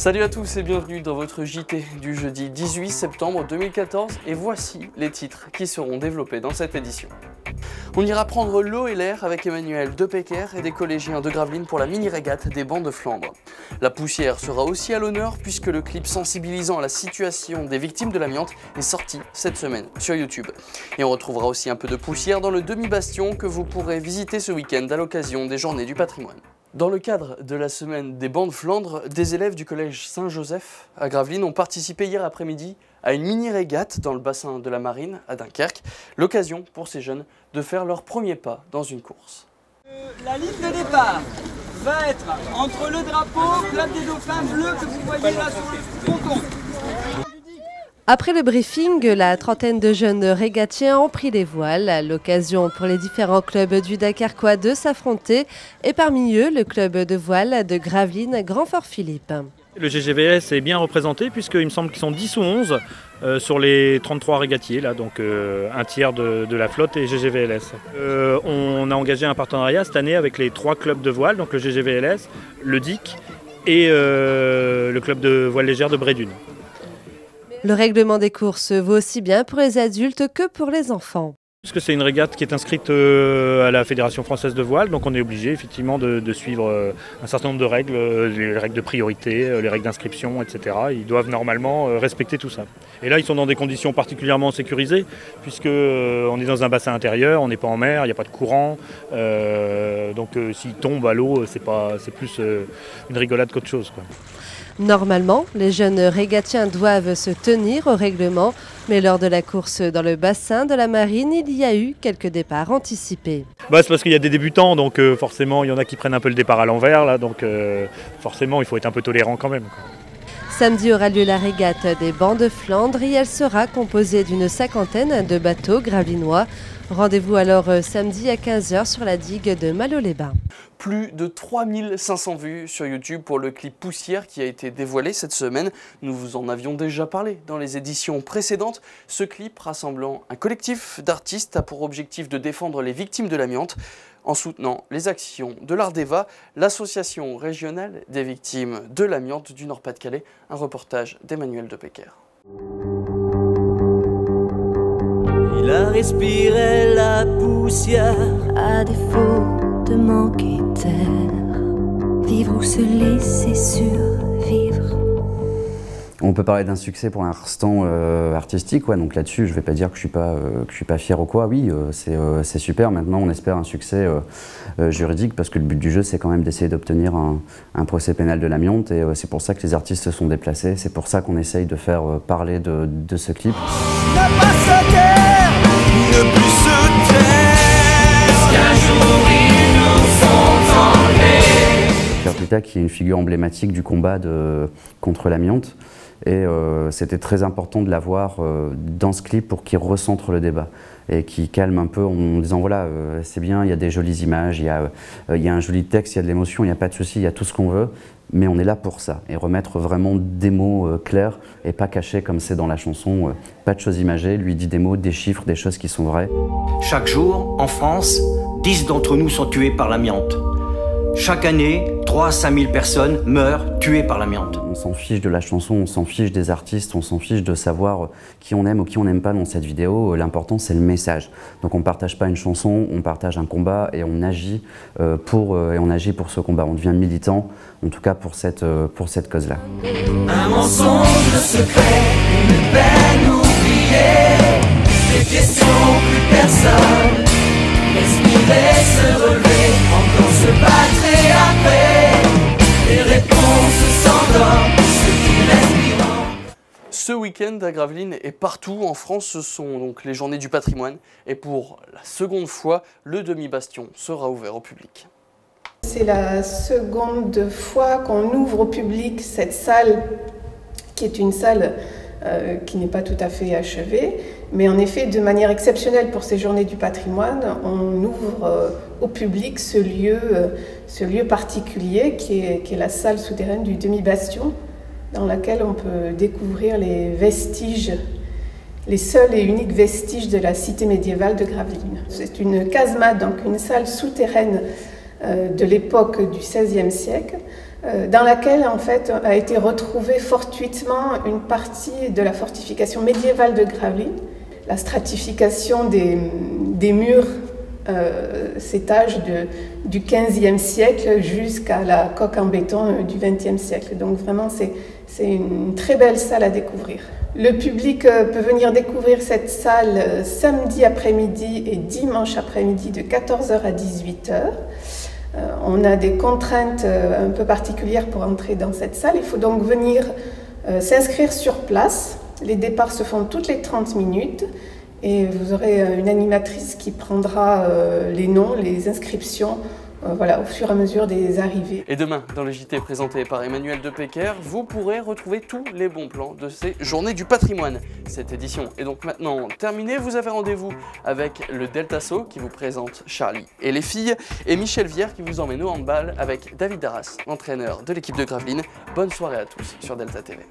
Salut à tous et bienvenue dans votre JT du jeudi 18 septembre 2014 et voici les titres qui seront développés dans cette édition. On ira prendre l'eau et l'air avec Emmanuel Depecker et des collégiens de Gravelines pour la mini-régate des bancs de Flandre. La poussière sera aussi à l'honneur puisque le clip sensibilisant à la situation des victimes de l'amiante est sorti cette semaine sur YouTube. Et on retrouvera aussi un peu de poussière dans le demi-bastion que vous pourrez visiter ce week-end à l'occasion des Journées du patrimoine. Dans le cadre de la semaine des bancs de Flandre, des élèves du collège Saint-Joseph à Gravelines ont participé hier après-midi à une mini-régate dans le bassin de la Marine à Dunkerque. L'occasion pour ces jeunes de faire leur premier pas dans une course. La ligne de départ va être entre le drapeau, club des dauphins bleus que vous voyez là sur le ponton. Après le briefing, la trentaine de jeunes régatiens ont pris les voiles, l'occasion pour les différents clubs du Dakarquois de s'affronter et parmi eux le club de voile de Gravelines Grand-Fort-Philippe. Le GGVLS est bien représenté puisqu'il me semble qu'ils sont 10 ou 11 sur les 33 régatiers, là, donc un tiers de la flotte est GGVLS. On a engagé un partenariat cette année avec les 3 clubs de voile, donc le GGVLS, le DIC et le club de voile légère de Brédune. Le règlement des courses vaut aussi bien pour les adultes que pour les enfants. Parce que c'est une régate qui est inscrite à la Fédération française de voile, donc on est obligé effectivement de suivre un certain nombre de règles, les règles de priorité, les règles d'inscription, etc. Ils doivent normalement respecter tout ça. Et là, ils sont dans des conditions particulièrement sécurisées, puisqu'on est dans un bassin intérieur, on n'est pas en mer, il n'y a pas de courant, donc s'ils tombent à l'eau, c'est plus une rigolade qu'autre chose, quoi. Normalement, les jeunes régatiens doivent se tenir au règlement, mais lors de la course dans le bassin de la Marine, il y a eu quelques départs anticipés. C'est parce qu'il y a des débutants, donc forcément il y en a qui prennent un peu le départ à l'envers, là, donc forcément il faut être un peu tolérant quand même, quoi. Samedi aura lieu la régate des bancs de Flandre et elle sera composée d'une 50aine de bateaux gravelinois. Rendez-vous alors samedi à 15h sur la digue de Malo-les-Bains. Plus de 3500 vues sur YouTube pour le clip Poussière qui a été dévoilé cette semaine. Nous vous en avions déjà parlé dans les éditions précédentes. Ce clip rassemblant un collectif d'artistes a pour objectif de défendre les victimes de l'amiante en soutenant les actions de l'Ardeva, l'association régionale des victimes de l'amiante du Nord-Pas-de-Calais. Un reportage d'Emmanuel Depecker. Il a respiré la poussière à défaut de manquer d'air, vivre ou se laisser survivre. On peut parler d'un succès pour l'instant artistique, ouais, donc là-dessus je ne vais pas dire que je suis pas fier ou quoi, oui, c'est super. Maintenant on espère un succès juridique parce que le but du jeu c'est quand même d'essayer d'obtenir un procès pénal de l'amiante et c'est pour ça que les artistes se sont déplacés, c'est pour ça qu'on essaye de faire parler de ce clip. Ne pas se taire, ne plus se taire, qu'un jour ils nous sont enlevés. Pierre Putac qui est une figure emblématique du combat contre l'amiante. Et c'était très important de l'avoir dans ce clip pour qu'il recentre le débat et qu'il calme un peu en disant voilà, c'est bien, il y a des jolies images, il y a un joli texte, il y a de l'émotion, il n'y a pas de souci, il y a tout ce qu'on veut, mais on est là pour ça. Et remettre vraiment des mots clairs et pas cachés comme c'est dans la chanson, pas de choses imagées, lui dit des mots, des chiffres, des choses qui sont vraies. Chaque jour, en France, 10 d'entre nous sont tués par l'amiante. Chaque année, 3 à 5 000 personnes meurent tuées par l'amiante. On s'en fiche de la chanson, on s'en fiche des artistes, on s'en fiche de savoir qui on aime ou qui on n'aime pas dans cette vidéo. L'important, c'est le message. Donc on ne partage pas une chanson, on partage un combat et on agit pour ce combat. On devient militant, en tout cas pour cette cause-là. Un mensonge, le secret, une peine oubliée, des questions, plus personne. Respirer, se relever, encore se battre et après, les réponses s'endorment, ceux qui restent vivants. Ce week-end à Gravelines et partout en France, ce sont donc les Journées du patrimoine. Et pour la seconde fois, le demi-bastion sera ouvert au public. C'est la seconde fois qu'on ouvre au public cette salle, qui est une salle qui n'est pas tout à fait achevée. Mais en effet, de manière exceptionnelle pour ces Journées du patrimoine, on ouvre au public ce lieu particulier qui est la salle souterraine du demi-bastion, dans laquelle on peut découvrir les vestiges, les seuls et uniques vestiges de la cité médiévale de Gravelines. C'est une casemate, donc une salle souterraine de l'époque du XVIe siècle, dans laquelle en fait a été retrouvée fortuitement une partie de la fortification médiévale de Gravelines. La stratification des murs s'étage du XVe siècle jusqu'à la coque en béton du XXe siècle. Donc vraiment c'est une très belle salle à découvrir. Le public peut venir découvrir cette salle samedi après-midi et dimanche après-midi de 14h à 18h. On a des contraintes un peu particulières pour entrer dans cette salle. Il faut donc venir s'inscrire sur place. Les départs se font toutes les 30 minutes et vous aurez une animatrice qui prendra les noms, les inscriptions, voilà, au fur et à mesure des arrivées. Et demain, dans le JT présenté par Emmanuel Depecker, vous pourrez retrouver tous les bons plans de ces Journées du patrimoine. Cette édition est donc maintenant terminée. Vous avez rendez-vous avec le Delta Saut qui vous présente Charlie et les filles, et Michel Vière qui vous emmène au handball avec David Darras, entraîneur de l'équipe de Gravelines. Bonne soirée à tous sur Delta TV.